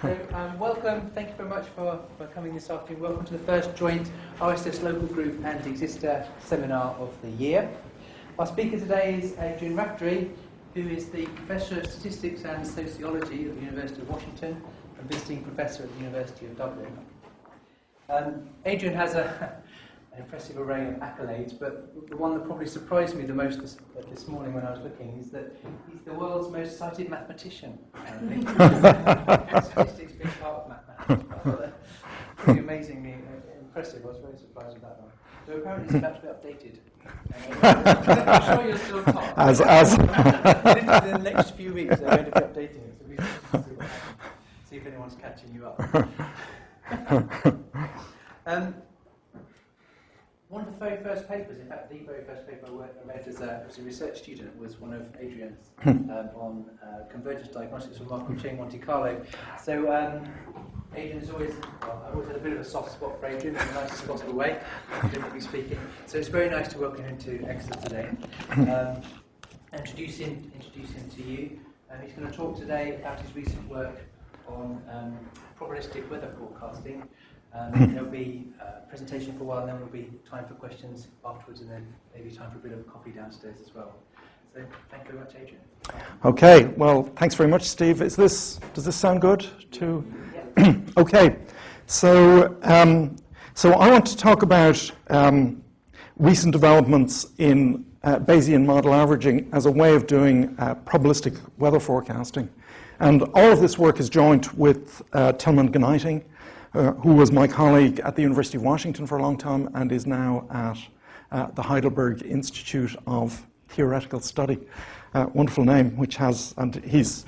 So, welcome, thank you very much for coming this afternoon. Welcome to the first joint RSS Local Group and Exister seminar of the year. Our speaker today is Adrian Raftery, who is the Professor of Statistics and Sociology at the University of Washington and visiting Professor at the University of Dublin. Adrian has an impressive array of accolades, but the one that probably surprised me the most this morning when I was looking is that he's the world's most cited mathematician. Statistics being part of mathematics. Pretty amazingly impressive. I was very surprised with that one. So apparently it's about to be updated. I'm sure you'll still top. Literally in the next few weeks they're going to be updating it, so we should see what happens. See if anyone's catching you up. One of the very first papers, in fact the very first paper I read as a research student was one of Adrian's on convergence diagnostics for Markov chain Monte Carlo. So Adrian is always, I've always had a bit of a soft spot for Adrian in the nicest possible way, academically speaking. So it's very nice to welcome him to Exeter today. Introduce him to you. He's going to talk today about his recent work on probabilistic weather forecasting. There'll be a presentation for a while, and then there'll be time for questions afterwards, and then maybe time for a bit of coffee downstairs as well. So thank you very much, Adrian. Okay, well, thanks very much, Steve. Does this sound good? Yeah. Okay, so I want to talk about recent developments in Bayesian model averaging as a way of doing probabilistic weather forecasting. And all of this work is joint with Tilman Gneiting, who was my colleague at the University of Washington for a long time and is now at the Heidelberg Institute of Theoretical Study. Wonderful name, and he's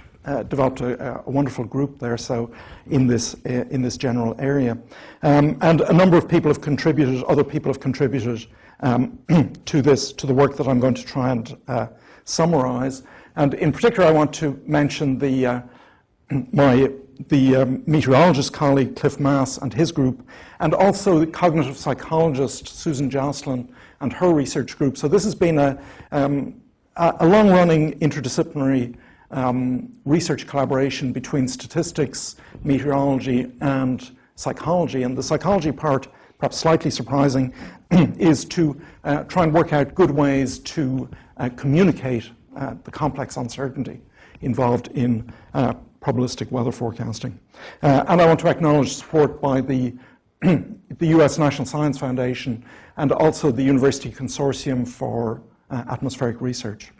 developed a wonderful group there. So in this general area, and a number of people have contributed. Other people have contributed to the work that I'm going to try and summarize. And in particular, I want to mention the meteorologist colleague Cliff Mass and his group, and also the cognitive psychologist Susan Jocelyn and her research group. So this has been a long-running interdisciplinary research collaboration between statistics, meteorology, and psychology. And the psychology part, perhaps slightly surprising, is to try and work out good ways to communicate the complex uncertainty involved in probabilistic weather forecasting. And I want to acknowledge support by the US National Science Foundation and also the University Consortium for Atmospheric Research.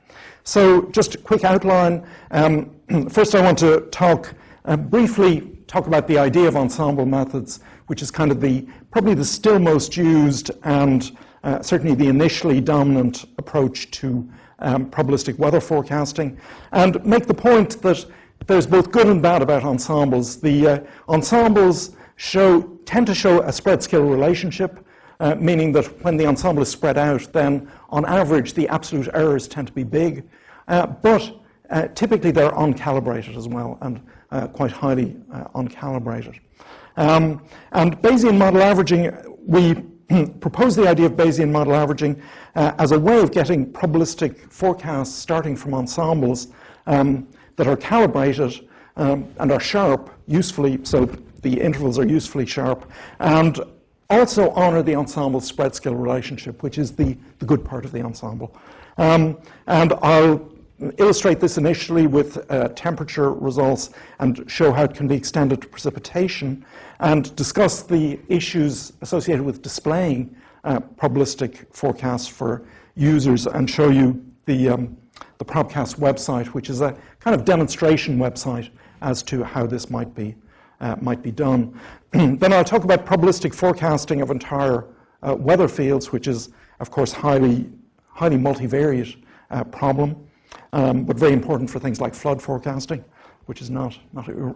So just a quick outline. First I want to briefly talk about the idea of ensemble methods, which is kind of probably the still most used and certainly the initially dominant approach to probabilistic weather forecasting, and make the point that there's both good and bad about ensembles. The ensembles tend to show a spread-scale relationship, meaning that when the ensemble is spread out, then on average the absolute errors tend to be big, but typically they're uncalibrated as well, and quite highly uncalibrated. And Bayesian model averaging, we propose the idea of Bayesian model averaging as a way of getting probabilistic forecasts starting from ensembles that are calibrated and are sharp, usefully, so the intervals are usefully sharp, and also honor the ensemble spread scale relationship, which is the good part of the ensemble. And I'll illustrate this initially with temperature results and show how it can be extended to precipitation, and discuss the issues associated with displaying probabilistic forecasts for users, and show you the Probcast website, which is a kind of demonstration website as to how this might be done. Then I'll talk about probabilistic forecasting of entire weather fields, which is, of course, highly multivariate problem, but very important for things like flood forecasting, which is not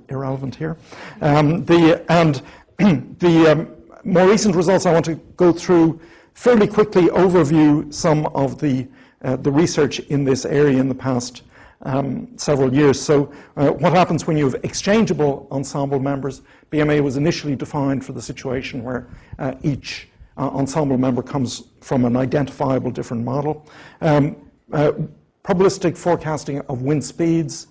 irrelevant here. The more recent results I want to go through fairly quickly, overview some of the research in this area in the past several years. So what happens when you have exchangeable ensemble members? BMA was initially defined for the situation where each ensemble member comes from an identifiable different model. Probabilistic forecasting of wind speeds,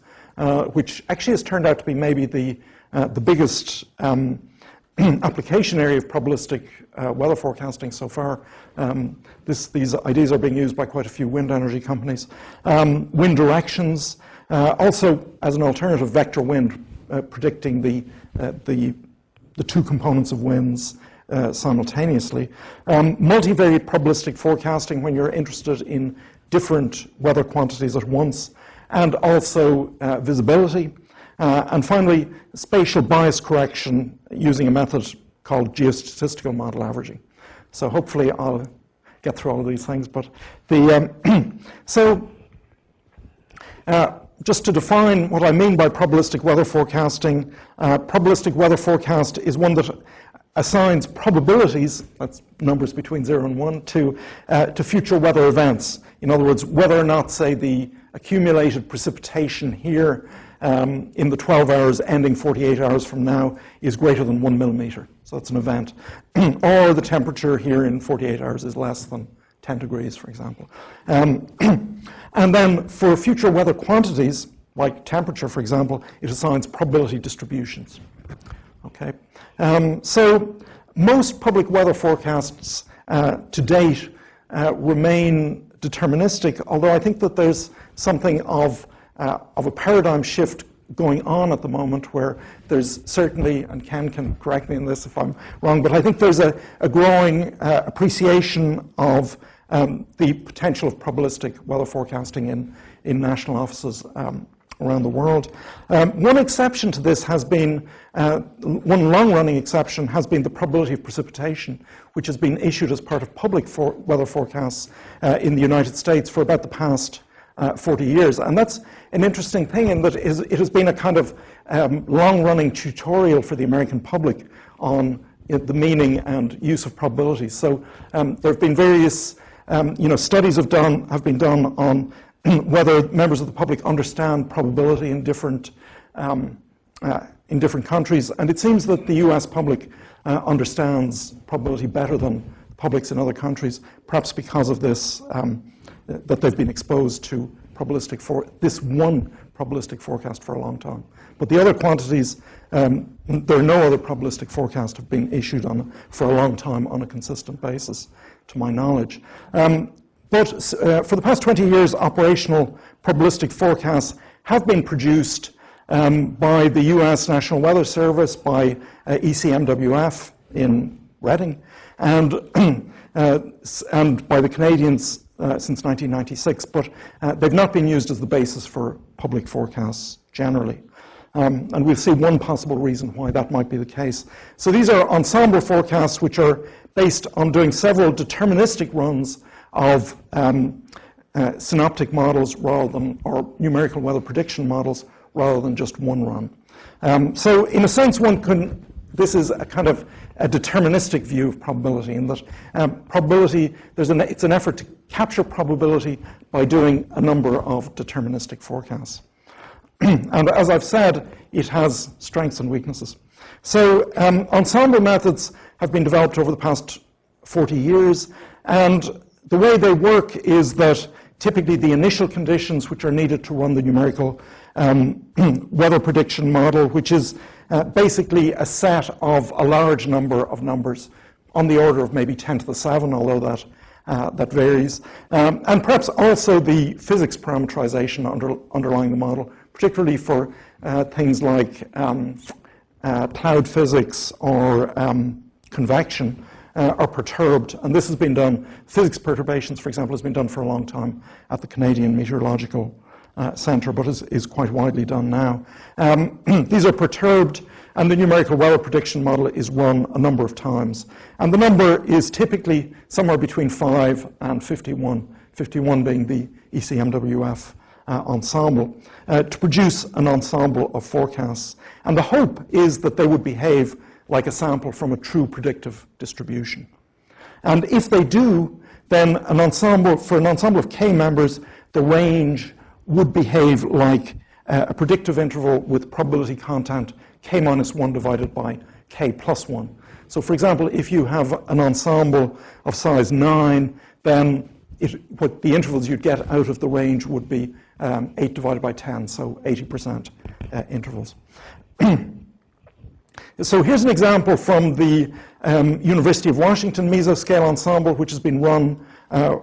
which actually has turned out to be maybe the the biggest application area of probabilistic weather forecasting so far. These ideas are being used by quite a few wind energy companies. Wind directions, also as an alternative, vector wind, predicting the two components of winds simultaneously. Multivariate probabilistic forecasting, when you're interested in different weather quantities at once, and also visibility. And finally, spatial bias correction using a method called geostatistical model averaging. So hopefully I'll get through all of these things. But just to define what I mean by probabilistic weather forecasting, probabilistic weather forecast is one that assigns probabilities, that's numbers between 0 and 1, to future weather events. In other words, whether or not, say, the accumulated precipitation here in the 12 hours ending 48 hours from now is greater than 1 millimeter. So that's an event. Or the temperature here in 48 hours is less than 10 degrees, for example. And then for future weather quantities, like temperature, for example, it assigns probability distributions. Okay. So most public weather forecasts to date remain deterministic, although I think that there's something of a paradigm shift going on at the moment where there's certainly, and Ken can correct me in this if I'm wrong, but I think there's a growing appreciation of the potential of probabilistic weather forecasting in national offices around the world. One exception to this has been, one long-running exception has been the probability of precipitation, which has been issued as part of public weather forecasts in the United States for about the past 40 years. And that's an interesting thing in that it has been a kind of long-running tutorial for the American public on the meaning and use of probabilities. So there have been various studies have been done on whether members of the public understand probability in different countries. And it seems that the US public understands probability better than publics in other countries, perhaps because of this, that they've been exposed to this one probabilistic forecast for a long time. But the other quantities, there are no other probabilistic forecasts have been issued for a long time on a consistent basis, to my knowledge. But for the past 20 years, operational probabilistic forecasts have been produced by the US National Weather Service, by ECMWF in Reading, and by the Canadians since 1996, but they've not been used as the basis for public forecasts generally. And we'll see one possible reason why that might be the case. So these are ensemble forecasts, which are based on doing several deterministic runs of synoptic models or numerical weather prediction models rather than just one run. So in a sense, this is a kind of a deterministic view of probability, in that probability, it's an effort to capture probability by doing a number of deterministic forecasts. And as I've said, it has strengths and weaknesses. So ensemble methods have been developed over the past 40 years, and the way they work is that typically the initial conditions which are needed to run the numerical weather prediction model, which is basically a set of a large number of numbers on the order of maybe 10 to the 7, although that varies. And perhaps also the physics parameterization underlying the model, particularly for things like cloud physics or convection, are perturbed. And this has been done, physics perturbations, for example, has been done for a long time at the Canadian Meteorological Centre, but is quite widely done now. These are perturbed, and the numerical weather prediction model is run a number of times. And the number is typically somewhere between 5 and 51, 51 being the ECMWF ensemble, to produce an ensemble of forecasts. And the hope is that they would behave like a sample from a true predictive distribution. And if they do, then for an ensemble of K members, the range would behave like a predictive interval with probability content K minus 1 divided by K plus 1. So for example, if you have an ensemble of size 9, then what the intervals you'd get out of the range would be 8 divided by 10, so 80% intervals. So here's an example from the University of Washington mesoscale ensemble, which has been run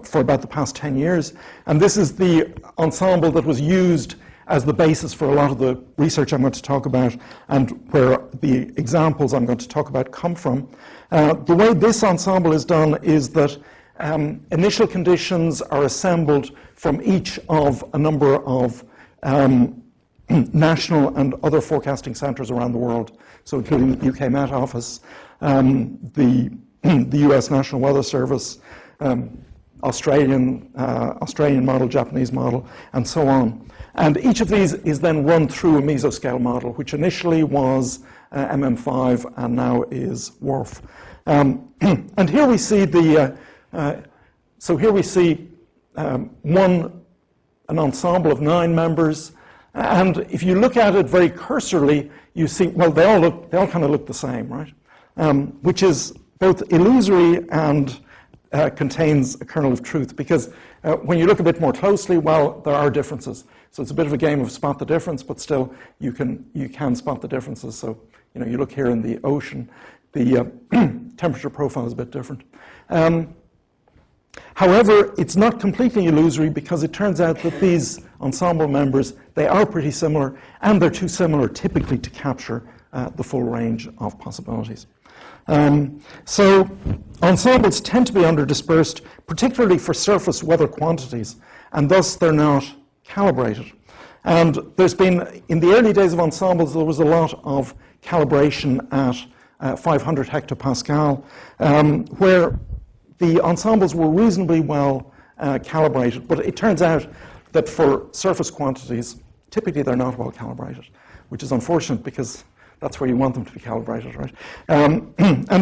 for about the past 10 years. And this is the ensemble that was used as the basis for a lot of the research I'm going to talk about, and where the examples I'm going to talk about come from. The way this ensemble is done is that initial conditions are assembled from each of a number of national and other forecasting centres around the world, so including the UK Met Office, the US National Weather Service, Australian model, Japanese model, and so on. And each of these is then run through a mesoscale model, which initially was MM5 and now is WRF. And here we see an ensemble of 9 members. And if you look at it very cursorily, you see, well, they all kind of look the same, right? Which is both illusory and contains a kernel of truth, because when you look a bit more closely, well, there are differences. So it's a bit of a game of spot the difference, but still you can spot the differences. So you look here in the ocean, the temperature profile is a bit different. However, it's not completely illusory, because it turns out that these ensemble members, they are pretty similar, and they're too similar typically to capture the full range of possibilities. So ensembles tend to be underdispersed, particularly for surface weather quantities, and thus they're not calibrated. And there's been, in the early days of ensembles, there was a lot of calibration at 500 hectopascal, where the ensembles were reasonably well calibrated, but it turns out that for surface quantities, typically they're not well calibrated, which is unfortunate, because that's where you want them to be calibrated, right? And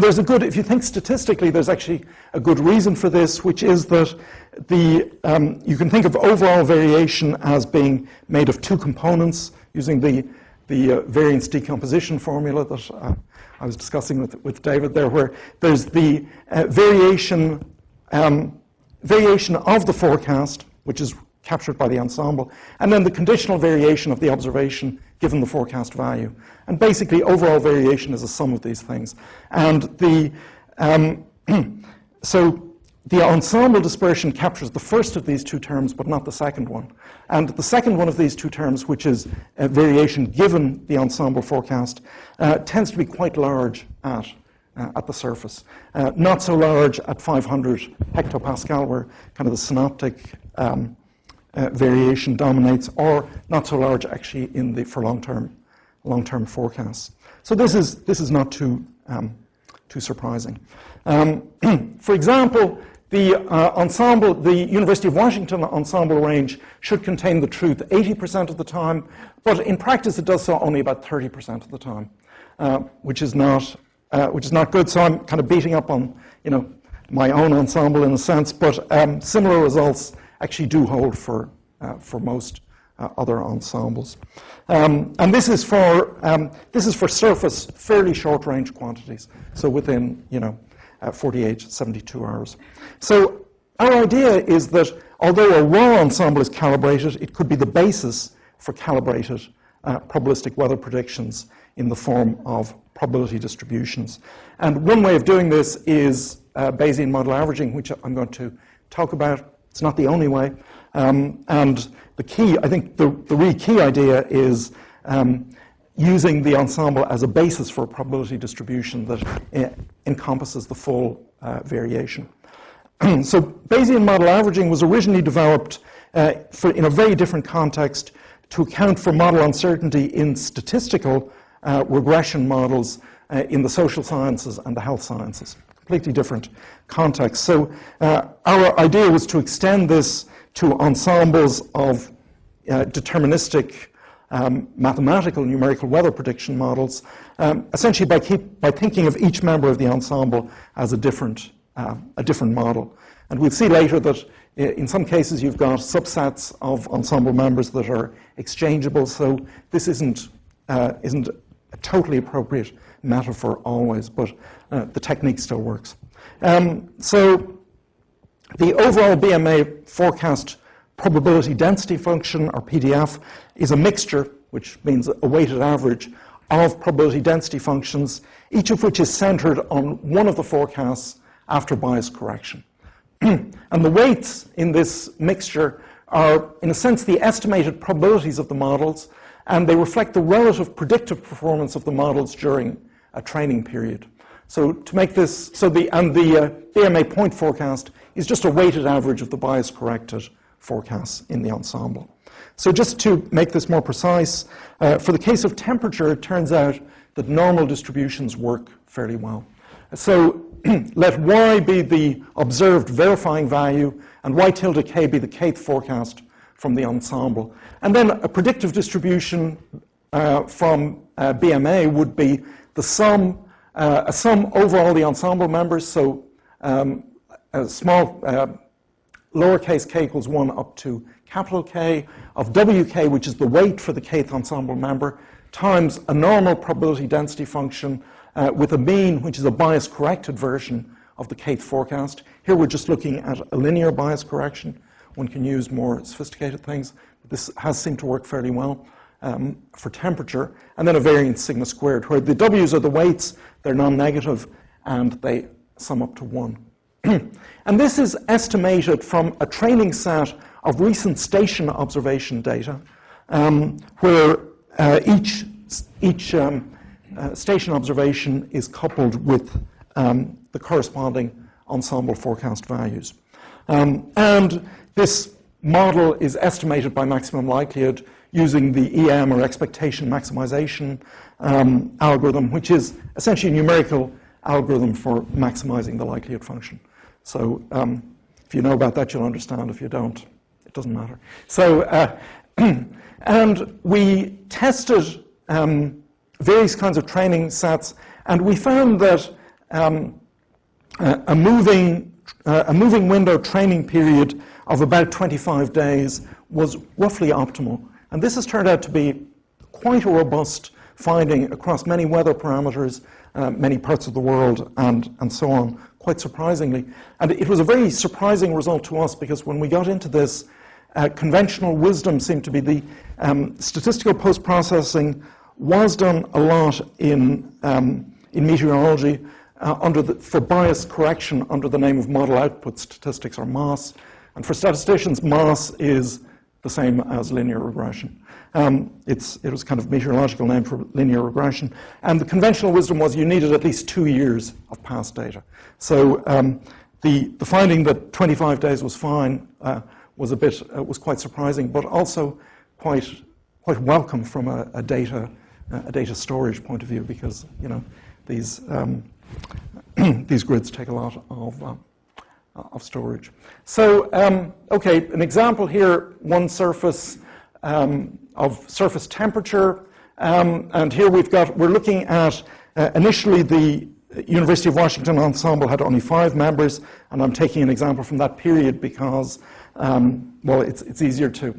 there's if you think statistically, there's actually a good reason for this, which is that you can think of overall variation as being made of 2 components, using the variance decomposition formula that I was discussing with David there, where there's the variation of the forecast, which is captured by the ensemble, and then the conditional variation of the observation given the forecast value. And basically, overall variation is a sum of these things. And so the ensemble dispersion captures the first of these 2 terms, but not the second one. And the second one of these 2 terms, which is variation given the ensemble forecast, tends to be quite large at the surface. Not so large at 500 hectopascal, where kind of the synoptic variation dominates, or not so large actually for long-term forecasts. So this is not too surprising. For example, the University of Washington ensemble range should contain the truth 80% of the time, but in practice it does so only about 30% of the time, which is not good. So I'm kind of beating up on my own ensemble in a sense, but similar results actually do hold for most other ensembles. And this is for surface fairly short range quantities, so within 48, 72 hours. So our idea is that although a raw ensemble is calibrated, it could be the basis for calibrated probabilistic weather predictions in the form of probability distributions. And one way of doing this is Bayesian model averaging, which I'm going to talk about. It's not the only way. And the key, I think the really key idea is using the ensemble as a basis for a probability distribution that encompasses the full variation. So Bayesian model averaging was originally developed in a very different context to account for model uncertainty in statistical regression models in the social sciences and the health sciences. Completely different context. So our idea was to extend this to ensembles of deterministic mathematical numerical weather prediction models, essentially by thinking of each member of the ensemble as a different model. And we'll see later that in some cases you've got subsets of ensemble members that are exchangeable, so this isn't a totally appropriate metaphor always, but the technique still works. So the overall BMA forecast probability density function, or PDF, is a mixture, which means a weighted average, of probability density functions, each of which is centered on one of the forecasts after bias correction. And the weights in this mixture are, in a sense, the estimated probabilities of the models, and they reflect the relative predictive performance of the models during a training period. So to make this, the BMA point forecast is just a weighted average of the bias-corrected forecasts in the ensemble. So just to make this more precise, for the case of temperature, it turns out that normal distributions work fairly well. So let y be the observed verifying value, and y tilde k be the kth forecast from the ensemble. And then a predictive distribution from BMA would be the sum, a sum over all the ensemble members, so a small lowercase k equals 1 up to capital K of WK, which is the weight for the kth ensemble member, times a normal probability density function with a mean, which is a bias-corrected version of the kth forecast. Here we're just looking at a linear bias correction. One can use more sophisticated things. This has seemed to work fairly well for temperature. And then a variance sigma squared, where the W's are the weights, they're non-negative, and they sum up to 1. And this is estimated from a training set of recent station observation data, where each station observation is coupled with the corresponding ensemble forecast values. And this model is estimated by maximum likelihood using the EM, or expectation maximization algorithm, which is essentially a numerical algorithm for maximizing the likelihood function. So if you know about that, you'll understand. If you don't, it doesn't matter. So, and we tested various kinds of training sets, and we found that a moving window training period of about 25 days was roughly optimal. And this has turned out to be quite a robust finding across many weather parameters, many parts of the world, and so on, quite surprisingly. And it was a very surprising result to us, because when we got into this, conventional wisdom seemed to be the statistical post-processing was done a lot in meteorology for bias correction under the name of model output statistics, or MOS. And for statisticians, MOS is the same as linear regression. It was kind of meteorological name for linear regression. And the conventional wisdom was you needed at least 2 years of past data. So the finding that 25 days was fine was quite surprising, but also quite welcome from a data storage point of view, because these these grids take a lot of storage. So okay, an example here: one surface of surface temperature, and here we're looking at initially the University of Washington ensemble had only 5 members, and I'm taking an example from that period because well, it's easier to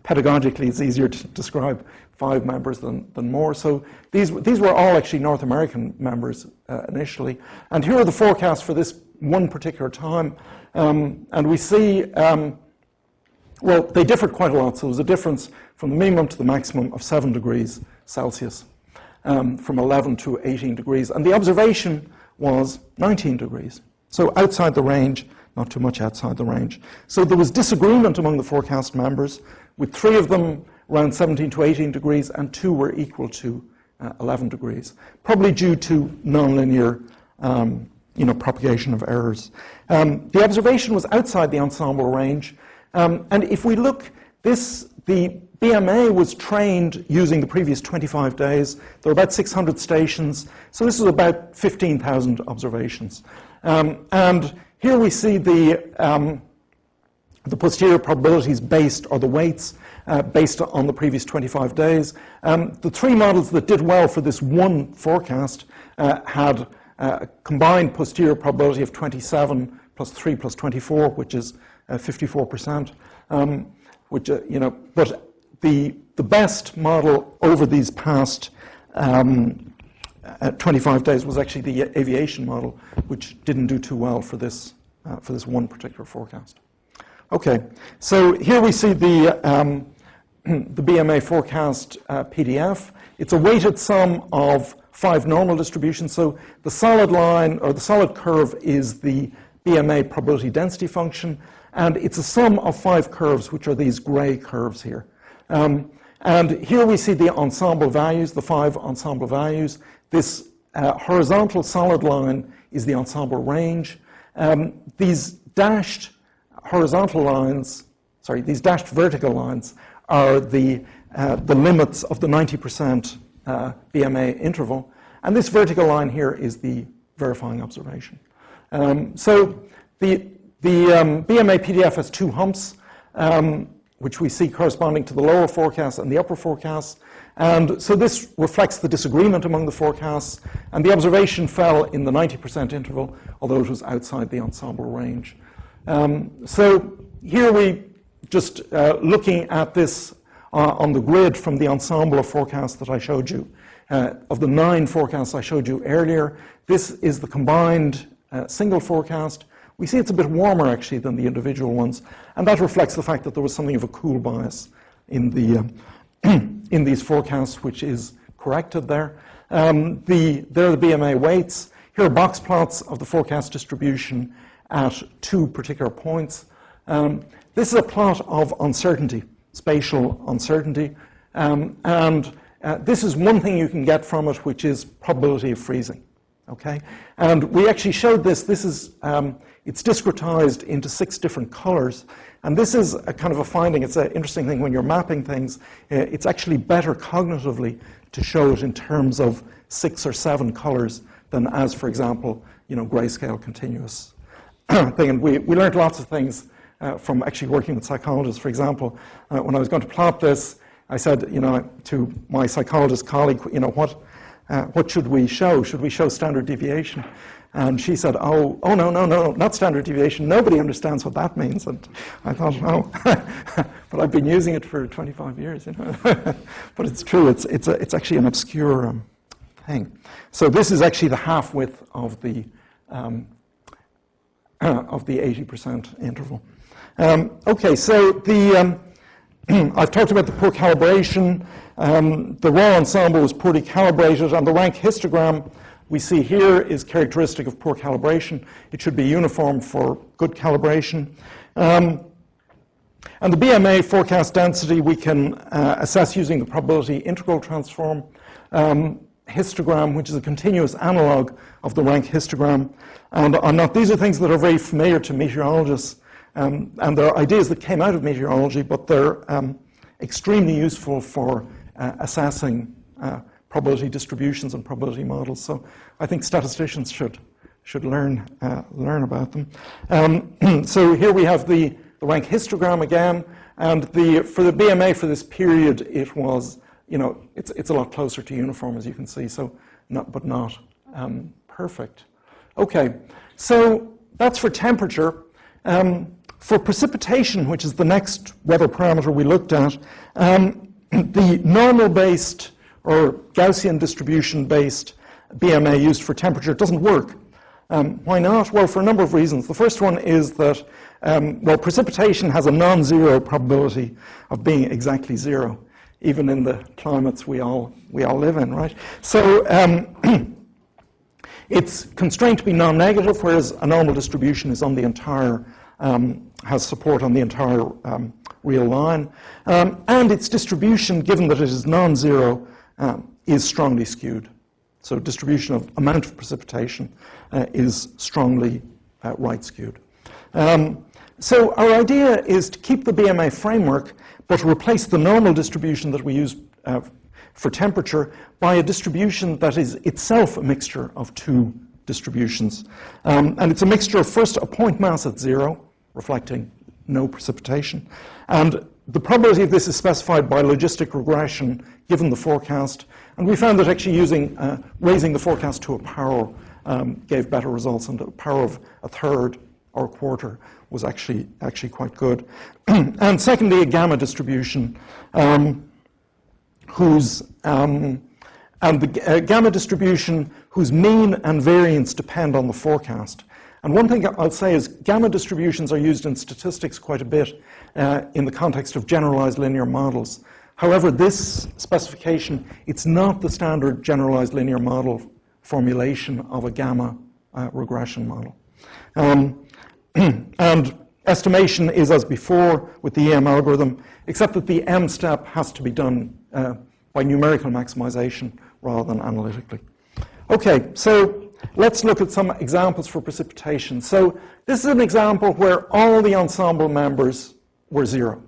pedagogically it's easier to describe 5 members than more. So these were all actually North American members initially, and here are the forecasts for this one particular time, and we see well, they differed quite a lot. So there was a difference from the minimum to the maximum of 7 degrees Celsius, from 11 to 18 degrees, and the observation was 19 degrees. So outside the range, not too much outside the range. So there was disagreement among the forecast members, with 3 of them around 17 to 18 degrees, and 2 were equal to 11 degrees, probably due to nonlinear propagation of errors. The observation was outside the ensemble range, and if we look, the BMA was trained using the previous 25 days. There were about 600 stations, so this is about 15,000 observations. And here we see the posterior probabilities based, or the weights, based on the previous 25 days. The 3 models that did well for this one forecast had a combined posterior probability of 27 plus 3 plus 24, which is 54%. Which but the best model over these past 25 days was actually the aviation model, which didn't do too well for this one particular forecast. Okay, so here we see the BMA forecast PDF. It's a weighted sum of 5 normal distributions. So the solid line, or the solid curve, is the BMA probability density function, and it's a sum of 5 curves, which are these gray curves here. And here we see the ensemble values, the 5 ensemble values. This horizontal solid line is the ensemble range. These dashed horizontal lines, sorry, these dashed vertical lines are the limits of the 90% BMA interval. And this vertical line here is the verifying observation. So the BMA PDF has 2 humps, which we see corresponding to the lower forecast and the upper forecast. And so this reflects the disagreement among the forecasts. And the observation fell in the 90% interval, although it was outside the ensemble range. So here we just looking at this on the grid from the ensemble of forecasts that I showed you. Of the 9 forecasts I showed you earlier, this is the combined single forecast. We see it's a bit warmer, actually, than the individual ones, and that reflects the fact that there was something of a cool bias in the in these forecasts, which is corrected there. There are the BMA weights. Here are box plots of the forecast distribution at 2 particular points. This is a plot of uncertainty, spatial uncertainty, and this is one thing you can get from it, which is probability of freezing. Okay, and we actually showed this. This is it's discretized into 6 different colors, and this is a kind of a finding. It's an interesting thing when you're mapping things. It's actually better cognitively to show it in terms of 6 or 7 colors than as, for example, grayscale continuous thing. And we learned lots of things from actually working with psychologists. For example, when I was going to plot this, I said, to my psychologist colleague, what should we show? Should we show standard deviation? And she said, no, not standard deviation. Nobody understands what that means. And I thought, oh, but I've been using it for 25 years, But it's true. It's actually an obscure thing. So this is actually the half width of the 80% interval. Okay, so I've talked about the poor calibration. The raw ensemble was poorly calibrated, and the rank histogram we see here is characteristic of poor calibration. It should be uniform for good calibration. And the BMA forecast density we can assess using the probability integral transform histogram, which is a continuous analog of the rank histogram. And these are things that are very familiar to meteorologists, and they're ideas that came out of meteorology, but they're extremely useful for assessing probability distributions and probability models. So I think statisticians should learn about them. So here we have the rank histogram again, and for the BMA for this period, it was, it's a lot closer to uniform, as you can see. So not perfect. Okay, so that's for temperature. For precipitation, which is the next weather parameter we looked at, the normal-based or Gaussian distribution-based BMA used for temperature doesn't work. Why not? Well, for a number of reasons. The first one is that, precipitation has a non-zero probability of being exactly 0, even in the climates we all live in, right? So it's constrained to be non-negative, whereas a normal distribution is on the entire has support on the entire real line. And its distribution, given that it is non-zero, is strongly skewed. So distribution of amount of precipitation is strongly right skewed. So our idea is to keep the BMA framework, but replace the normal distribution that we use for temperature by a distribution that is itself a mixture of 2 distributions. And it's a mixture of first a point mass at 0, reflecting no precipitation. And the probability of this is specified by logistic regression given the forecast. And we found that actually raising the forecast to a power gave better results, and a power of a third or a quarter was actually quite good. And secondly, a gamma distribution whose gamma distribution whose mean and variance depend on the forecast. And one thing I'll say is gamma distributions are used in statistics quite a bit in the context of generalized linear models. However, this specification, it's not the standard generalized linear model formulation of a gamma regression model. And estimation is as before with the EM algorithm, except that the M step has to be done by numerical maximization rather than analytically. Okay, so let's look at some examples for precipitation. So this is an example where all the ensemble members were 0.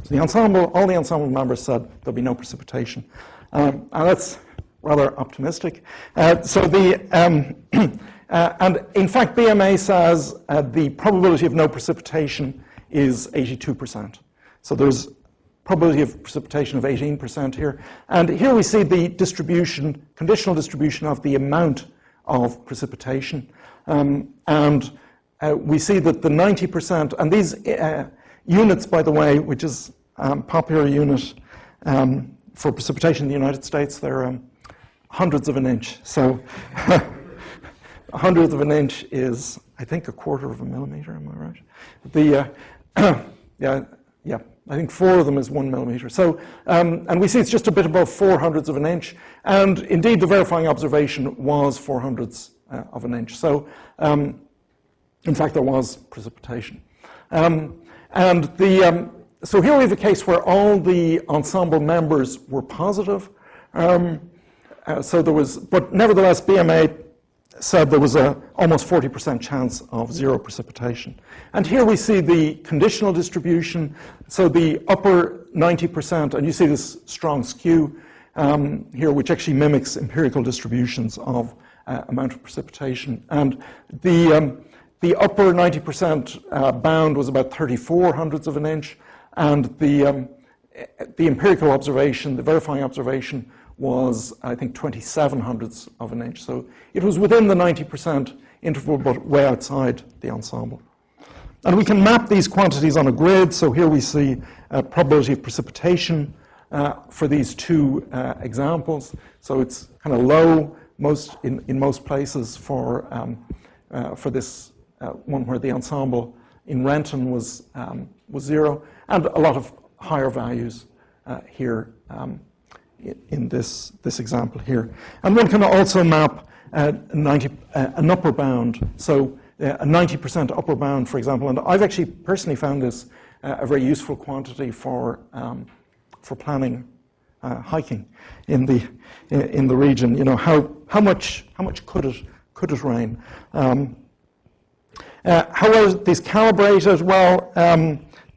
So all the ensemble members said there'll be no precipitation. And that's rather optimistic. And in fact, BMA says the probability of no precipitation is 82%. So there's probability of precipitation of 18% here. And here we see the distribution, conditional distribution of the amount of precipitation. And we see that the 90%, and these units, by the way, which is a popular unit for precipitation in the United States, they're hundredths of an inch. So a hundredth of an inch is, I think, a quarter of a millimeter, am I right? Yeah, I think 4 of them is 1 millimeter. So, and we see it's just a bit above 400ths of an inch. And indeed, the verifying observation was 400ths of an inch. So, in fact, there was precipitation. So here we have a case where all the ensemble members were positive. So there was, but nevertheless, BMA said there was a almost 40% chance of 0 precipitation. And here we see the conditional distribution. So the upper 90%, and you see this strong skew here, which actually mimics empirical distributions of amount of precipitation. And the upper 90% bound was about 34 hundredths of an inch, and the empirical observation, the verifying observation, was, I think, 27 hundredths of an inch. So it was within the 90% interval, but way outside the ensemble. And we can map these quantities on a grid. So here we see probability of precipitation for these two examples. So it's kind of low in most places for this one where the ensemble in Renton was 0, and a lot of higher values here in this example here. And one can also map an upper bound, so a 90% upper bound, for example. And I've actually personally found this a very useful quantity for planning hiking in the region. You know, how much could it rain? How are these calibrated? Well,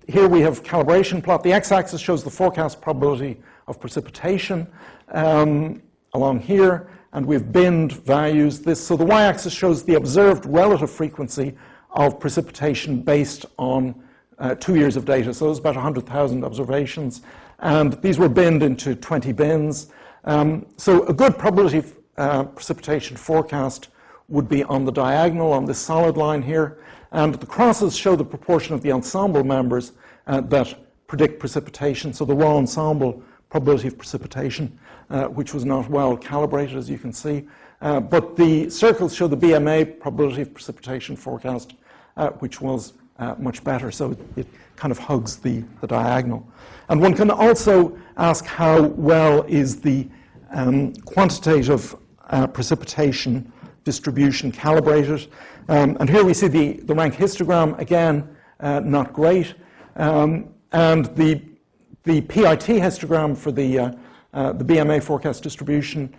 here we have calibration plot. The x-axis shows the forecast probability of precipitation along here, and we've binned values. So the y-axis shows the observed relative frequency of precipitation based on 2 years of data. So there's about 100,000 observations, and these were binned into 20 bins. So a good probability of precipitation forecast would be on the diagonal on this solid line here, and the crosses show the proportion of the ensemble members that predict precipitation. So the raw ensemble probability of precipitation, which was not well calibrated, as you can see. But the circles show the BMA probability of precipitation forecast, which was much better. So it kind of hugs the diagonal. And one can also ask how well is the quantitative precipitation distribution calibrated. And here we see the rank histogram, again, not great. And the PIT histogram for the BMA forecast distribution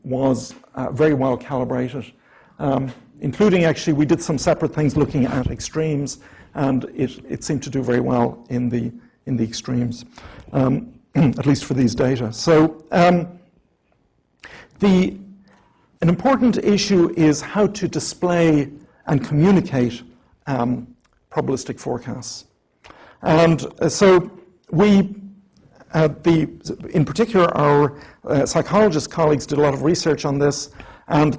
was very well calibrated, including actually we did some separate things looking at extremes, and it seemed to do very well in the extremes, at least for these data. So an important issue is how to display and communicate probabilistic forecasts. And so in particular, our psychologist colleagues did a lot of research on this, and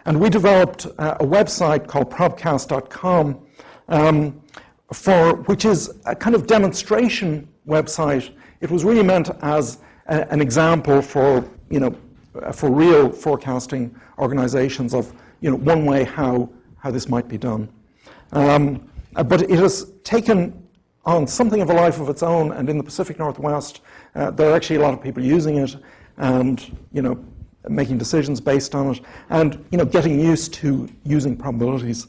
and we developed a website called probcast.com, which is a kind of demonstration website. It was really meant as an example for real forecasting organizations of one way how this might be done. But it has taken on something of a life of its own, and in the Pacific Northwest, there are actually a lot of people using it, and making decisions based on it, and getting used to using probabilities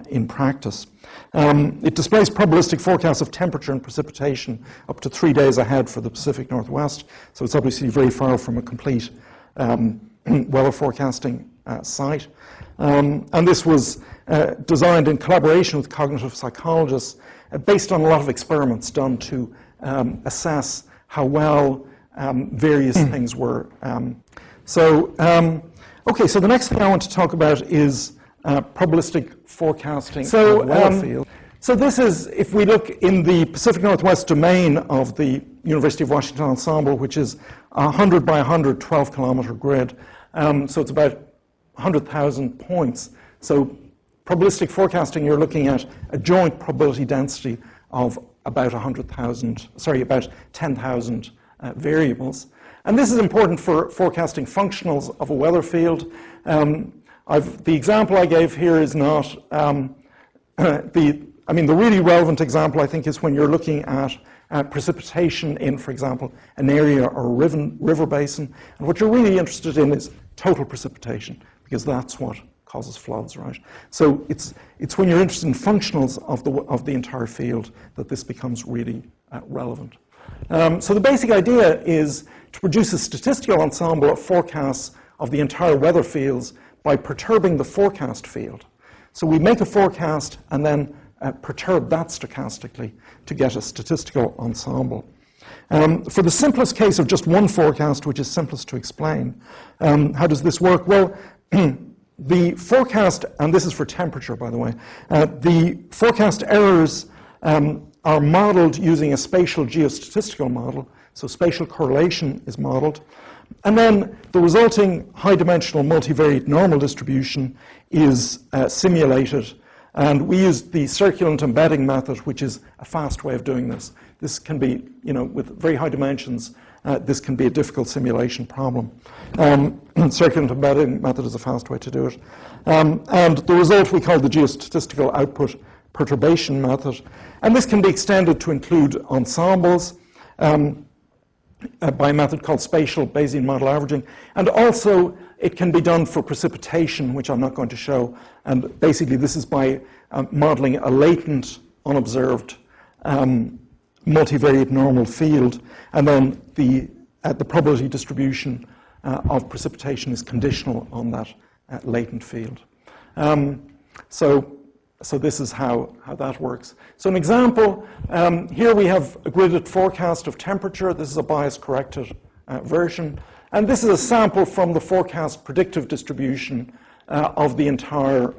in practice. It displays probabilistic forecasts of temperature and precipitation up to 3 days ahead for the Pacific Northwest, so it's obviously very far from a complete weather forecasting site. And this was designed in collaboration with cognitive psychologists based on a lot of experiments done to assess how well various things were. Okay, so the next thing I want to talk about is probabilistic forecasting of the weather field. So this is, if we look in the Pacific Northwest domain of the University of Washington Ensemble, which is a 100 by 100 12-kilometer grid. So it's about 100,000 points. So probabilistic forecasting, you're looking at a joint probability density of about 10,000 variables. And this is important for forecasting functionals of a weather field. The example I gave here is not the really relevant example, I think, is when you're looking at precipitation in, for example, an area or a river basin. And what you're really interested in is total precipitation, because that's what causes floods, right? So it's when you're interested in functionals of the entire field that this becomes really relevant. So the basic idea is to produce a statistical ensemble of forecasts of the entire weather fields by perturbing the forecast field. So we make a forecast and then perturb that stochastically to get a statistical ensemble. For the simplest case of just one forecast, which is simplest to explain, how does this work? Well, the forecast, and this is for temperature, by the way, the forecast errors are modeled using a spatial geostatistical model. So spatial correlation is modeled. And then the resulting high-dimensional multivariate normal distribution is simulated. And we use the circulant embedding method, which is a fast way of doing this. This can be, with very high dimensions, this can be a difficult simulation problem. Circulant embedding method is a fast way to do it. And the result we call the geostatistical output perturbation method. And this can be extended to include ensembles by a method called spatial Bayesian model averaging. And also, it can be done for precipitation, which I'm not going to show. And basically, this is by modeling a latent, unobserved multivariate normal field. And then the probability distribution of precipitation is conditional on that latent field. So this is how that works. So an example, here we have a gridded forecast of temperature. This is a bias-corrected version. And this is a sample from the forecast predictive distribution of the entire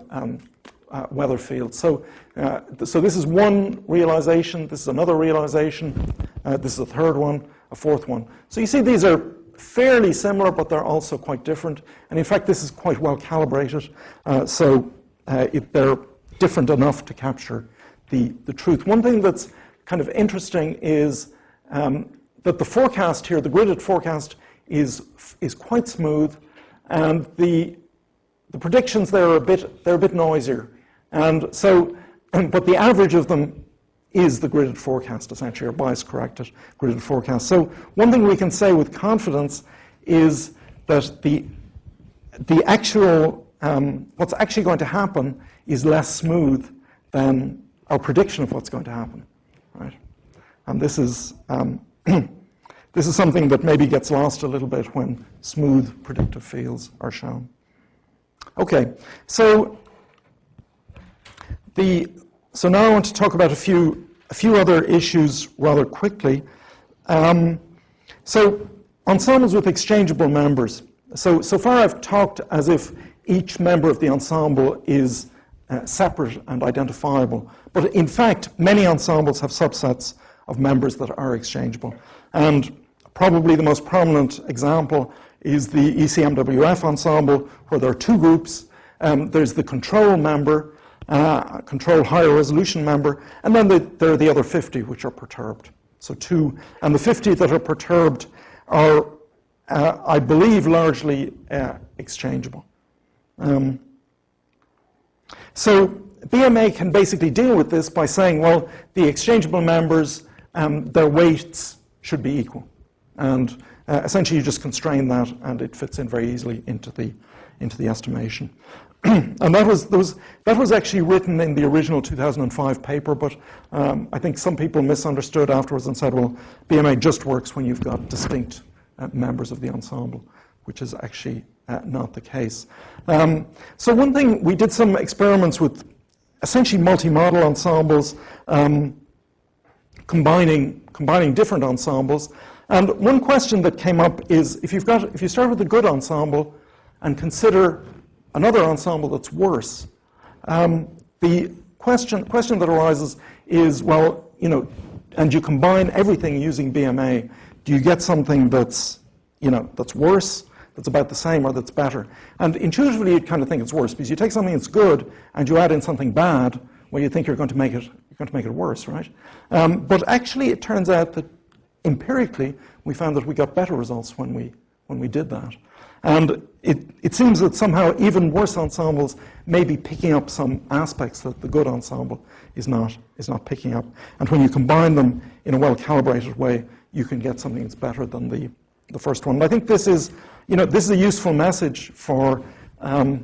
weather field. So this is one realization. This is another realization. This is a third one, a fourth one. So you see these are fairly similar, but they're also quite different. And in fact, this is quite well calibrated. They're different enough to capture the truth. One thing that's kind of interesting is that the forecast here, the gridded forecast, is quite smooth, and the predictions there are they're a bit noisier, and so but the average of them is the gridded forecast, essentially, or bias-corrected gridded forecast. So one thing we can say with confidence is that the actual what's actually going to happen is less smooth than our prediction of what's going to happen, right? And this is this is something that maybe gets lost a little bit when smooth predictive fields are shown. Okay, so now I want to talk about a few other issues rather quickly. So ensembles with exchangeable members. So far I've talked as if each member of the ensemble is separate and identifiable. But in fact, many ensembles have subsets of members that are exchangeable. And probably the most prominent example is the ECMWF ensemble, where there are two groups. There's the control member, control higher resolution member, and then there are the other 50 which are perturbed. So two, and the 50 that are perturbed are, I believe, largely exchangeable. So BMA can basically deal with this by saying, well, the exchangeable members, their weights should be equal. And essentially you just constrain that and it fits in very easily into the estimation. And that was actually written in the original 2005 paper, but I think some people misunderstood afterwards and said, well, BMA just works when you've got distinct members of the ensemble, which is actually not the case. So one thing, we did some experiments with essentially multi-model ensembles, combining different ensembles. And one question that came up is, if you start with a good ensemble and consider another ensemble that's worse, the question that arises is, well, and you combine everything using BMA, do you get something that's worse, that's about the same, or that's better? And intuitively, you'd kind of think it's worse, because you take something that's good and you add in something bad, well, you think you're going to make it worse, right? But actually, it turns out that empirically, we found that we got better results when we did that. And it seems that somehow even worse ensembles may be picking up some aspects that the good ensemble is not picking up. And when you combine them in a well-calibrated way, you can get something that's better than the first one. And I think this is a useful message for the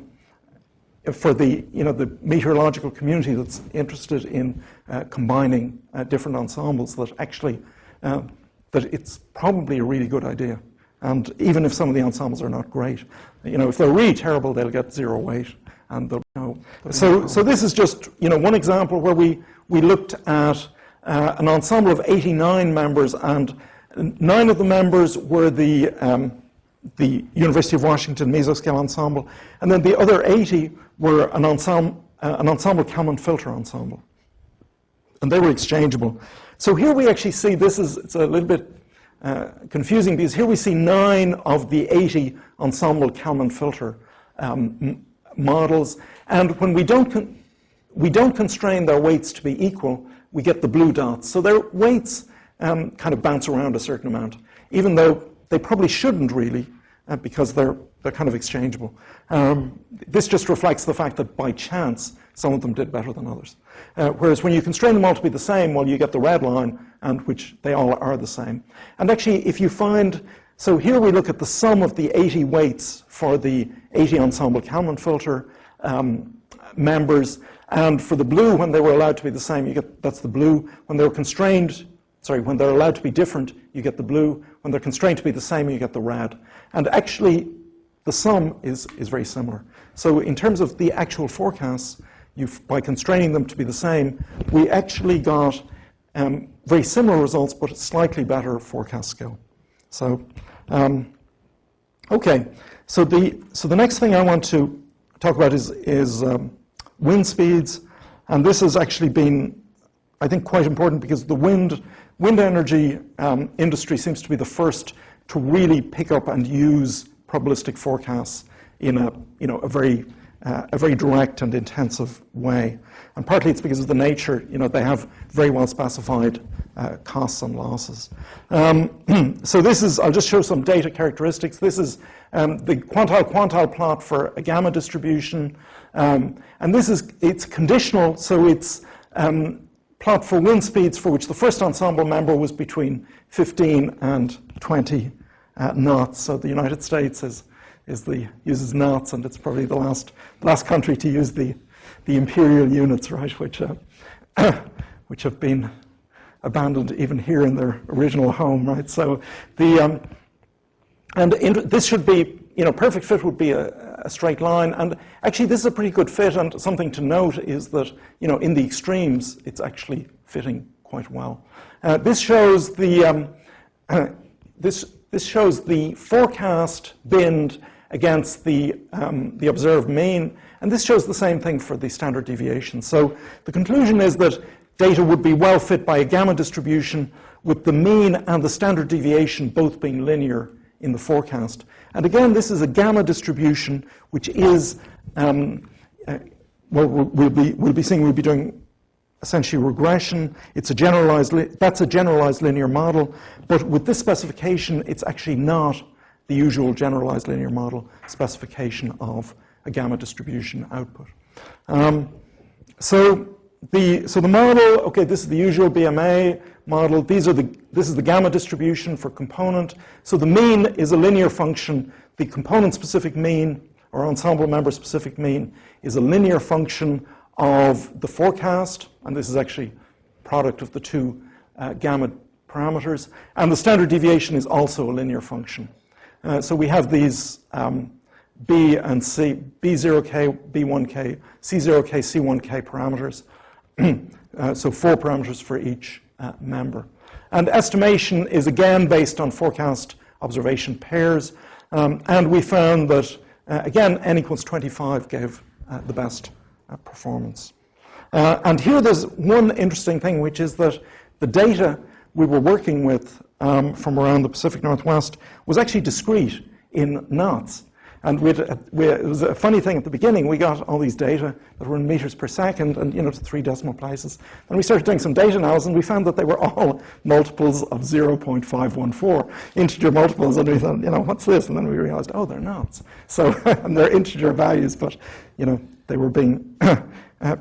meteorological community that's interested in combining different ensembles, that actually that it's probably a really good idea. And even if some of the ensembles are not great, if they're really terrible, they'll get 0 weight. And so this is just one example where we looked at an ensemble of 89 members, and 9 of the members were the University of Washington mesoscale ensemble, and then the other 80 were an ensemble Kalman filter ensemble, and they were exchangeable. So here we actually see it's a little bit confusing, because here we see 9 of the 80 ensemble Kalman filter models, and when we don't constrain their weights to be equal, we get the blue dots. So their weights kind of bounce around a certain amount, even though they probably shouldn't really, because they're kind of exchangeable. This just reflects the fact that by chance, some of them did better than others. Whereas when you constrain them all to be the same, well, you get the red line, and which they all are the same. And actually, if you find, so here we look at the sum of the 80 weights for the 80 ensemble Kalman filter members, and for the blue, when they were allowed to be the same, that's the blue. When they were when they're allowed to be different, you get the blue. When they're constrained to be the same, you get the red. And actually, the sum is very similar. So in terms of the actual forecasts, by constraining them to be the same, we actually got very similar results, but slightly better forecast skill. So, okay. So the next thing I want to talk about is wind speeds, and this has actually been, I think, quite important, because the wind energy industry seems to be the first to really pick up and use probabilistic forecasts in a very direct and intensive way. And partly it's because of the nature, they have very well specified costs and losses. So this is, I'll just show some data characteristics. This is the quantile plot for a gamma distribution. And it's conditional, so it's plot for wind speeds for which the first ensemble member was between 15 and 20 knots. So the United States uses knots, and it's probably the last country to use the imperial units, right, which have been abandoned even here in their original home, right? So this should be, perfect fit would be a straight line, and actually this is a pretty good fit. And something to note is that in the extremes it's actually fitting quite well. This shows the this shows the forecast binned against the observed mean, and this shows the same thing for the standard deviation. So the conclusion is that data would be well fit by a gamma distribution, with the mean and the standard deviation both being linear in the forecast. And again, this is a gamma distribution, which is we'll be doing essentially regression. That's a generalized linear model, but with this specification, it's actually not the usual generalized linear model specification of a gamma distribution output. So the model, okay, this is the usual BMA model. This is the gamma distribution for component. So the mean is a linear function. The component-specific mean, or ensemble member-specific mean, is a linear function of the forecast, and this is actually product of the two gamma parameters. And the standard deviation is also a linear function. So we have these B and C, B0K, B1K, C0K, C1K parameters. So 4 parameters for each member. And estimation is again based on forecast observation pairs. And we found that, again, n equals 25 gave the best performance. And here there's one interesting thing, which is that the data we were working with from around the Pacific Northwest was actually discrete in knots. And it was a funny thing at the beginning. We got all these data that were in meters per second and, to 3 decimal places. And we started doing some data analysis, and we found that they were all multiples of 0.514, integer multiples. And we thought, what's this? And then we realized, oh, they're knots. So, and they're integer values, but, they were being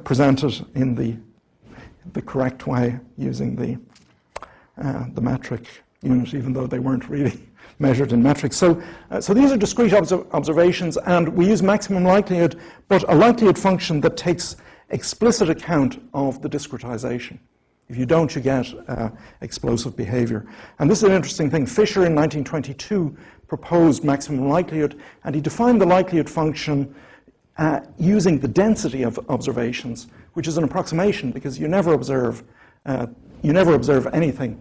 presented in the correct way using the metric unit, even though they weren't really measured in metrics. So these are discrete observations, and we use maximum likelihood, but a likelihood function that takes explicit account of the discretization. If you don't, you get explosive behavior. And this is an interesting thing. Fisher in 1922 proposed maximum likelihood, and he defined the likelihood function using the density of observations, which is an approximation because you never observe anything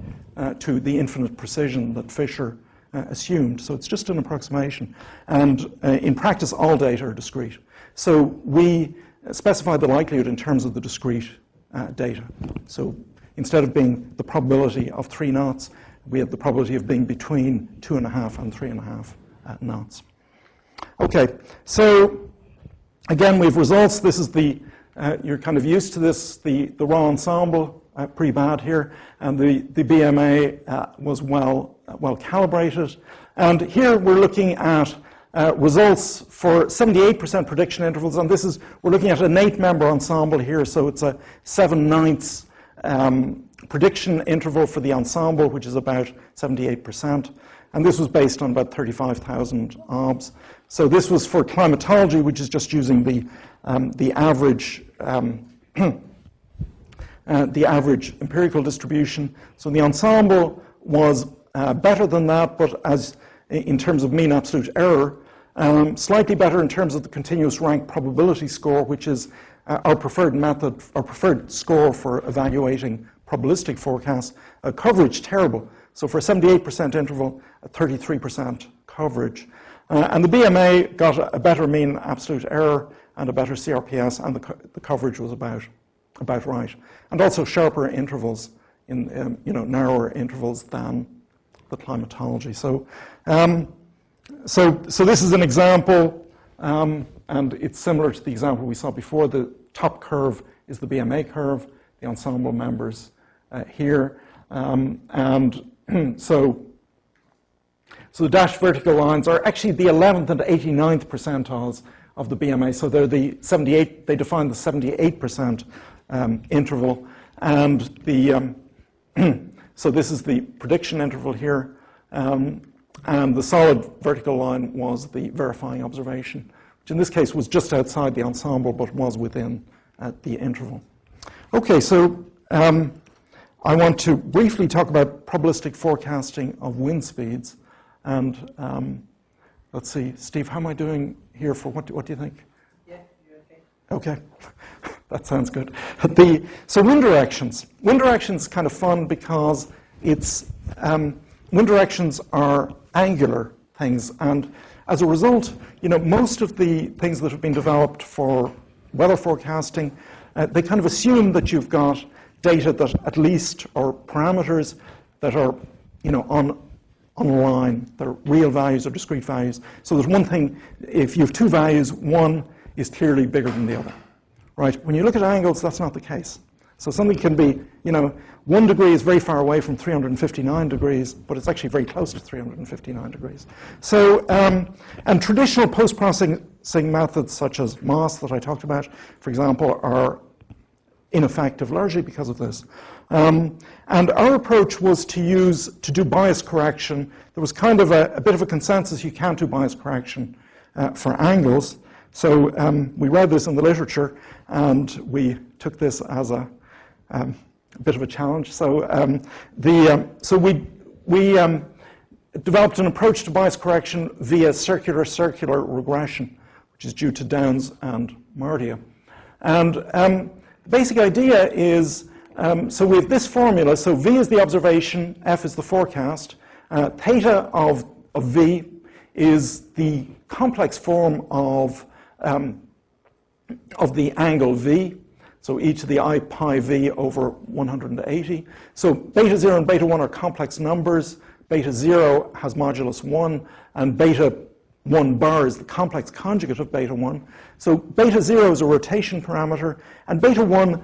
to the infinite precision that Fisher assumed. So it's just an approximation. And in practice, all data are discrete. So we specify the likelihood in terms of the discrete data. So instead of being the probability of 3 knots, we have the probability of being between 2.5 and 3.5 knots. Okay, so again, we have results. This is you're kind of used to this, the raw ensemble, pretty bad here, and the BMA was well calibrated. And here we're looking at results for 78% prediction intervals, and we're looking at an 8-member ensemble here, so it's a 7/9 prediction interval for the ensemble, which is about 78%. And this was based on about 35,000 OBS. So this was for climatology, which is just using the average empirical distribution. So the ensemble was better than that, but in terms of mean absolute error, slightly better in terms of the continuous rank probability score, which is our preferred method, our preferred score for evaluating probabilistic forecasts. Coverage, terrible. So for a 78% interval, a 33% coverage. And the BMA got a better mean absolute error and a better CRPS, and the coverage was about right. And also sharper intervals, in narrower intervals than the climatology. So this is an example, and it's similar to the example we saw before. The top curve is the BMA curve, the ensemble members here, and so the dashed vertical lines are actually the 11th and 89th percentiles of the BMA. So they're the 78. They define the 78% interval, and so this is the prediction interval here, and the solid vertical line was the verifying observation, which in this case was just outside the ensemble but was within the interval. Okay, so I want to briefly talk about probabilistic forecasting of wind speeds. And let's see, Steve, how am I doing here for what do you think? Yeah, you're okay. Okay, that sounds good. So wind directions. Wind directions kind of fun because wind directions are angular things, and as a result, most of the things that have been developed for weather forecasting, they kind of assume that you've got data that at least, or parameters that are, on a line. They're real values or discrete values. So there's one thing, if you have 2 values, one is clearly bigger than the other, right? When you look at angles, that's not the case. So something can be, 1 degree is very far away from 359 degrees, but it's actually very close to 359 degrees. So, and traditional post-processing methods such as MOS that I talked about, for example, are ineffective, largely because of this. And our approach was to do bias correction. There was kind of a bit of a consensus you can't do bias correction for angles. So we read this in the literature, and we took this as a bit of a challenge. So we developed an approach to bias correction via circular regression, which is due to Downs and Mardia. And the basic idea is, so we have this formula. So V is the observation, F is the forecast. Theta of V is the complex form of the angle V. So e to the I pi V over 180. So beta 0 and beta 1 are complex numbers. Beta 0 has modulus 1, and beta 1 bar is the complex conjugate of beta 1. So beta 0 is a rotation parameter, and beta 1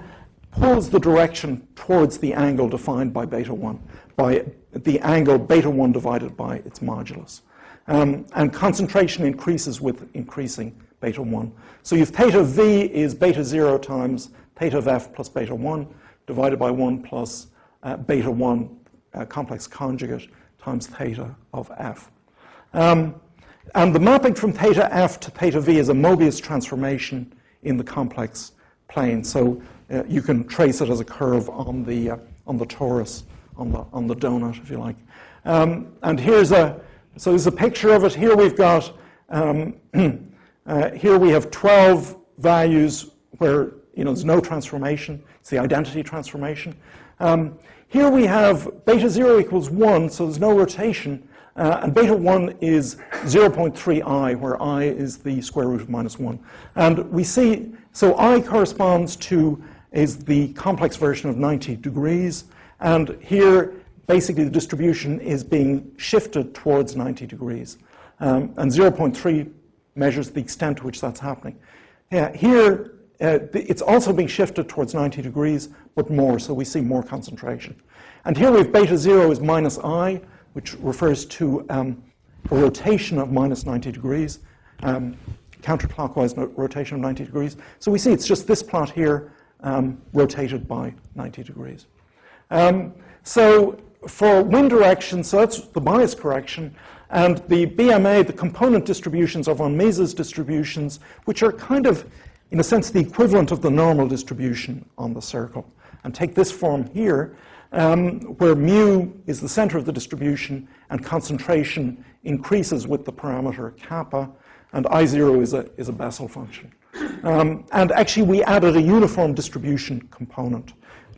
pulls the direction towards the angle defined by beta 1, by the angle beta 1 divided by its modulus. And concentration increases with increasing beta 1. So you have theta V is beta 0 times theta of F plus beta 1 divided by 1 plus beta 1 complex conjugate times theta of F. And the mapping from theta F to theta V is a Mobius transformation in the complex plane. So you can trace it as a curve on the torus, on the donut, if you like. And here's a picture of it. Here we've got here we have 12 values where there's no transformation. It's the identity transformation. Here we have beta 0 equals 1, so there's no rotation. And beta 1 is 0.3i, where I is the square root of minus 1. And we see, so I corresponds to, is the complex version of 90 degrees. And here, basically, the distribution is being shifted towards 90 degrees. And 0.3 measures the extent to which that's happening. Here, it's also being shifted towards 90 degrees, but more, so we see more concentration. And here we have beta 0 is minus I, which refers to a rotation of minus 90 degrees, counterclockwise rotation of 90 degrees. So we see it's just this plot here rotated by 90 degrees. So for wind direction, so that's the bias correction, and the BMA, the component distributions are von Mises distributions, which are kind of, in a sense, the equivalent of the normal distribution on the circle. And take this form here, where mu is the center of the distribution and concentration increases with the parameter kappa, and I0 is a Bessel function. And actually, we added a uniform distribution component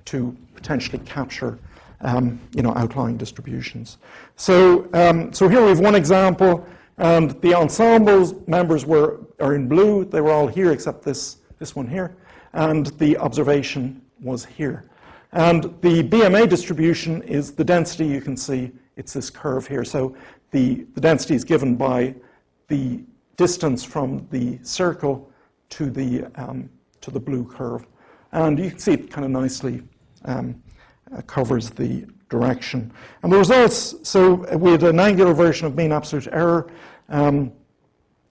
to potentially capture outlying distributions. So here we have one example, and the ensembles members are in blue. They were all here except this one here, and the observation was here. And the BMA distribution is the density. You can see it's this curve here. So the density is given by the distance from the circle to the blue curve, and you can see it kind of nicely covers the direction. And the results, so we had an angular version of mean absolute error.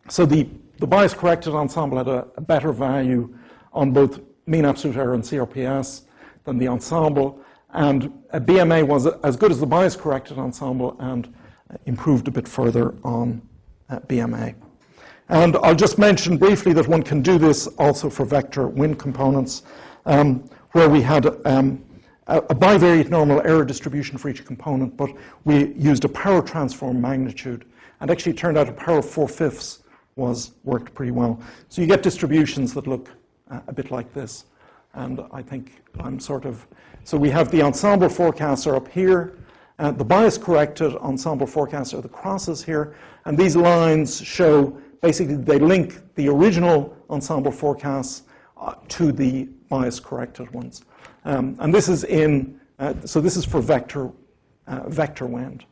So the bias corrected ensemble had a better value on both mean absolute error and CRPS than the ensemble, and a BMA was as good as the bias corrected ensemble and improved a bit further on BMA. And I'll just mention briefly that one can do this also for vector wind components, where we had a bivariate normal error distribution for each component, but we used a power transform magnitude, and actually it turned out a power of 4/5 worked pretty well. So you get distributions that look a bit like this, and I think I'm so we have the ensemble forecasts are up here, the bias corrected ensemble forecasts are the crosses here, and these lines show basically they link the original ensemble forecasts to the bias corrected ones. And this is so this is for vector wind.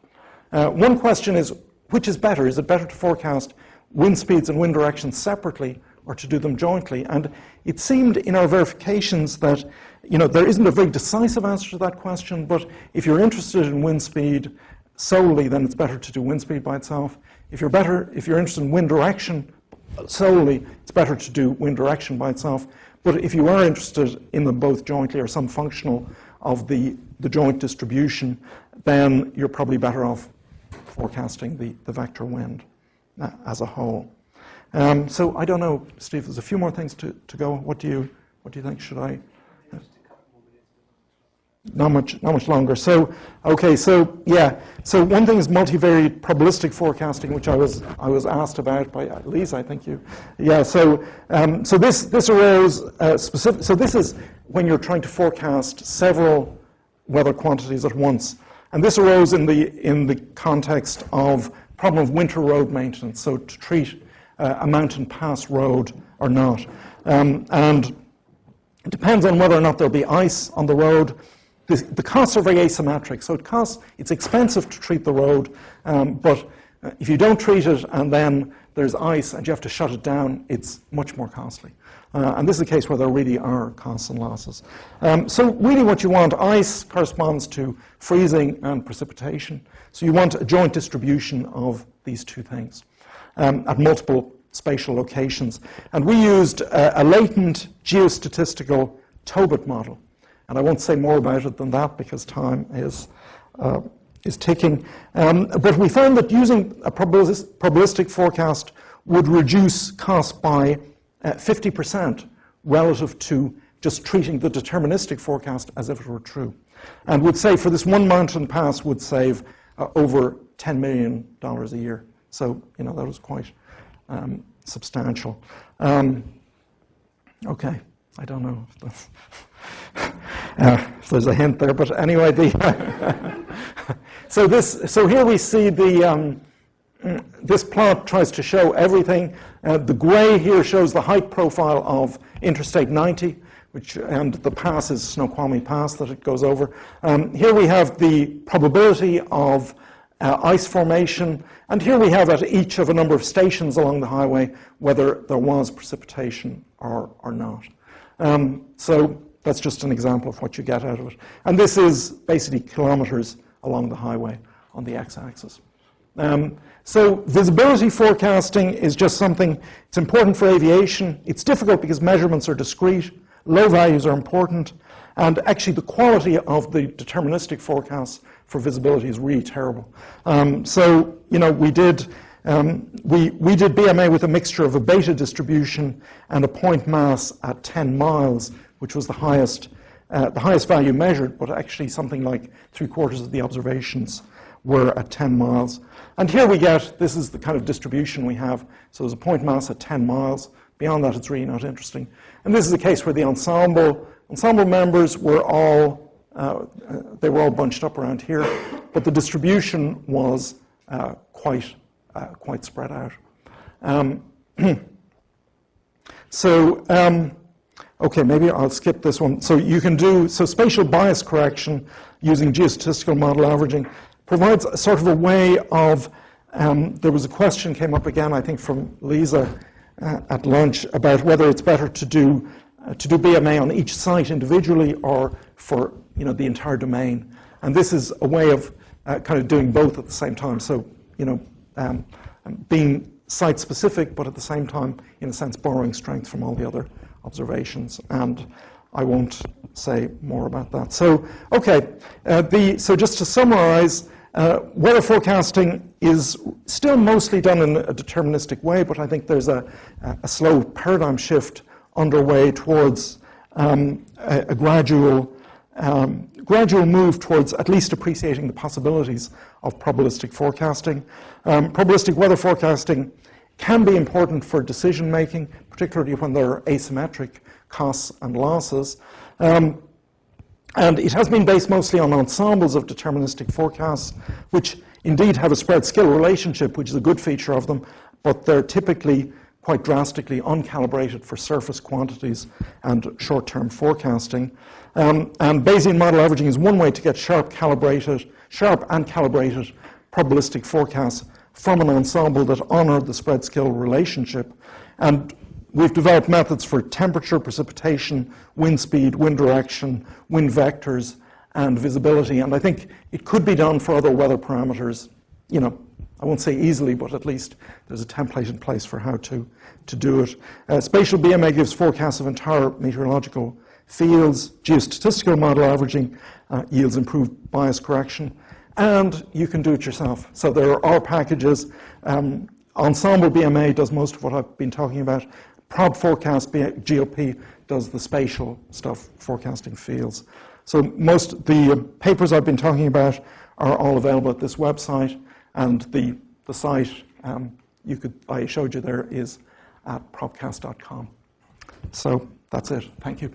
One question is, which is better? Is it better to forecast wind speeds and wind directions separately or to do them jointly? And it seemed in our verifications that there isn't a very decisive answer to that question, but if you're interested in wind speed solely, then it's better to do wind speed by itself. If you're interested in wind direction solely, it's better to do wind direction by itself. But if you are interested in them both jointly or some functional of the joint distribution, then you're probably better off forecasting the vector wind as a whole. So I don't know, Steve, there's a few more things to go. What do you think? Should I? Not much longer. So, okay, so yeah. So one thing is multivariate probabilistic forecasting, which I was asked about by Lisa, I think you. Yeah. So this arose specific. So this is when you're trying to forecast several weather quantities at once, and this arose in the context of problem of winter road maintenance. So to treat a mountain pass road or not, and it depends on whether or not there'll be ice on the road. The costs are very asymmetric, so it's expensive to treat the road, but if you don't treat it and then there's ice and you have to shut it down, it's much more costly. And this is a case where there really are costs and losses. So really what you want, ice corresponds to freezing and precipitation, so you want a joint distribution of these two things at multiple spatial locations. And we used a latent geostatistical Tobit model. And I won't say more about it than that because time is ticking. But we found that using a probabilistic forecast would reduce costs by 50% relative to just treating the deterministic forecast as if it were true. And would say for this one mountain pass would save over $10 million a year. So, you know, that was quite substantial. Okay, I don't know if that's... if there's a hint there, but anyway, so here we see this plot tries to show everything. The gray here shows the height profile of Interstate 90, and the pass is Snoqualmie Pass that it goes over. Here we have the probability of ice formation, and here we have at each of a number of stations along the highway whether there was precipitation or not. So that's just an example of what you get out of it. And this is basically kilometers along the highway on the x-axis. So visibility forecasting is just something, it's important for aviation. It's difficult because measurements are discrete, low values are important, and actually the quality of the deterministic forecasts for visibility is really terrible. So, you know, we did BMA with a mixture of a beta distribution and a point mass at 10 miles, which was the highest value measured, but actually something like 3/4 of the observations were at 10 miles. And here we get, this is the kind of distribution we have. So there's a point mass at 10 miles. Beyond that, it's really not interesting. And this is a case where the ensemble members were all, they were all bunched up around here, but the distribution was quite spread out. Okay, maybe I'll skip this one. So you can do, spatial bias correction using geostatistical model averaging provides a sort of a way of, there was a question came up again, I think from Lisa at lunch, about whether it's better to do BMA on each site individually or for, you know, the entire domain. And this is a way of kind of doing both at the same time. So, you know, being site-specific, but at the same time, in a sense, borrowing strength from all the other observations, and I won't say more about that. So, okay, so just to summarize, weather forecasting is still mostly done in a deterministic way, but I think there's a slow paradigm shift underway towards a gradual move towards at least appreciating the possibilities of probabilistic forecasting. Probabilistic weather forecasting can be important for decision making, particularly when there are asymmetric costs and losses. And it has been based mostly on ensembles of deterministic forecasts, which indeed have a spread skill relationship, which is a good feature of them, but they're typically quite drastically uncalibrated for surface quantities and short-term forecasting. And Bayesian model averaging is one way to get sharp and calibrated probabilistic forecasts from an ensemble that honor the spread skill relationship. And we've developed methods for temperature, precipitation, wind speed, wind direction, wind vectors, and visibility. And I think it could be done for other weather parameters. You know, I won't say easily, but at least there's a template in place for how to do it. Spatial BMA gives forecasts of entire meteorological fields. Geostatistical model averaging yields improved bias correction. And you can do it yourself. So there are packages. Ensemble BMA does most of what I've been talking about. Prob forecast GOP does the spatial stuff, forecasting fields. So most the papers I've been talking about are all available at this website, and the site I showed you there is at probcast.com. So that's it. Thank you.